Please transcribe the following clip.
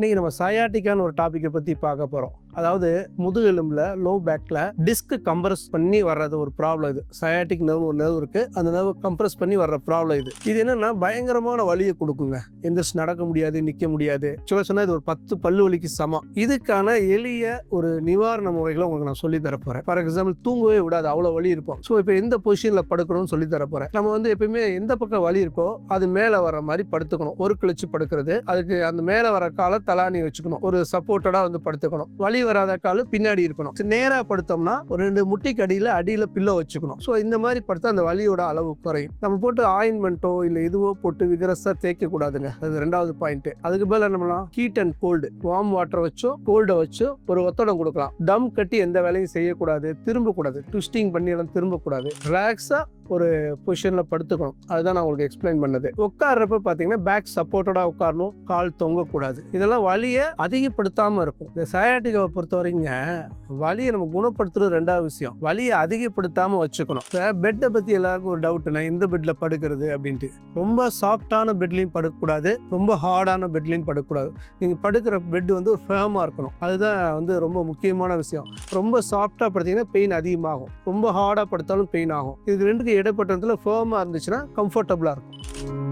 இன்னைக்கு நம்ம சயாட்டிக்கான ஒரு டாபிக்கை பற்றி பார்க்க போகிறோம். அதாவது முதுகெலும்பில் லோ பேக்கில் டிஸ்க் கம்ப்ரஸ் பண்ணி வர்றது ஒரு ப்ராப்ளம். இது சயாட்டிக் நர்வ் ஒரு நர்வ் இருக்குது, அந்த நர்வ் கம்ப்ரஸ் பண்ணி வர்ற ப்ராப்ளம். இது என்னென்னா பயங்கரமான வலியை கொடுக்குங்க. எந்திரிச்சு நடக்க முடியாது, நிற்க முடியாது. சொல்ல சொன்னால் இது ஒரு 10 பல்லு வலிக்கு சமம். இதுக்கான எளிய ஒரு நிவாரண முறைகளை உங்களுக்கு நான் சொல்லி தரப்போகிறேன். ஃபார் எக்ஸாம்பிள் தூங்கவே விடாது, அவ்வளோ வலி இருக்கும். ஸோ இப்போ எந்த பொசிஷனில் படுக்கணும்னு சொல்லி தரப்போகிறேன். நம்ம வந்து எப்பயுமே எந்த பக்கம் வலி இருக்கோ அது மேலே வர மாதிரி படுத்துக்கணும். ஒரு கிழிச்சு படுக்கிறது, அதுக்கு அந்த மேலே வர காலை தலாணி வச்சுக்கணும், ஒரு சப்போர்ட்டடாக வந்து படுத்துக்கணும். வலி வராத காலு பின்னாடி இருக்கணும். நேராக படுத்தோம்னா ஒரு 2 முட்டிக்கு அடியில் பில்லோ வச்சுக்கணும். ஸோ இந்த மாதிரி படுத்தா அந்த வலியோட அளவு குறையும். நம்ம போட்டு ஆயின்மெண்ட்டோ இல்லை இதுவோ போட்டு விகரஸாக தேய்க்க கூடாதுங்க. அது 2வது பாயிண்ட். அதுக்கு மேலே நம்மளாம் heat and cold, warm water வச்சோ கோல்டை வச்சோ ஒரு ஒத்தடம் கொடுக்கலாம். டம் கட்டி எந்த வேலையும் செய்யக்கூடாது, திரும்பக்கூடாது, ட்விஸ்டிங் பண்ணி எல்லாம் திரும்பக்கூடாது. ரிலாக்ஸாக ஒரு பொசிஷனில் படுத்துக்கணும். அதுதான் நான் உங்களுக்கு எக்ஸ்பிளைன் பண்ணது. உட்கார்றப்ப பார்த்தீங்கன்னா பேக் சப்போர்ட்டடாக உட்காரணும், கால் தொங்கக்கூடாது. இதெல்லாம் வலியை அதிகப்படுத்தாமல் இருக்கும். இந்த சயாட்டிக்காவை பொறுத்த வரைக்கும் வலியை நம்ம குணப்படுத்துறது 2வது விஷயம். வலியை அதிகப்படுத்தாமல் வச்சுக்கணும். பெட்டை பற்றி எல்லாருக்கும் ஒரு டவுட், நான் எந்த பெட்டில் படுக்கிறது அப்படின்ட்டு. ரொம்ப சாஃப்டான பெட்லையும் படுக்கக்கூடாது, ரொம்ப ஹார்டான பெட்லையும் படுக்கக்கூடாது. நீங்கள் படுக்கிற பெட் வந்து ஒரு ஃபேமாக இருக்கணும். அதுதான் வந்து ரொம்ப முக்கியமான விஷயம். ரொம்ப சாஃப்டாக படுத்தீங்கன்னா பெயின் அதிகமாகும், ரொம்ப ஹார்டாக படுத்தாலும் பெயின் ஆகும். இதுக்கு 2க்கு இடைப்பட்டத்தில் ஃபேமாக இருந்துச்சுன்னா கம்ஃபர்டபுளாக இருக்கும்.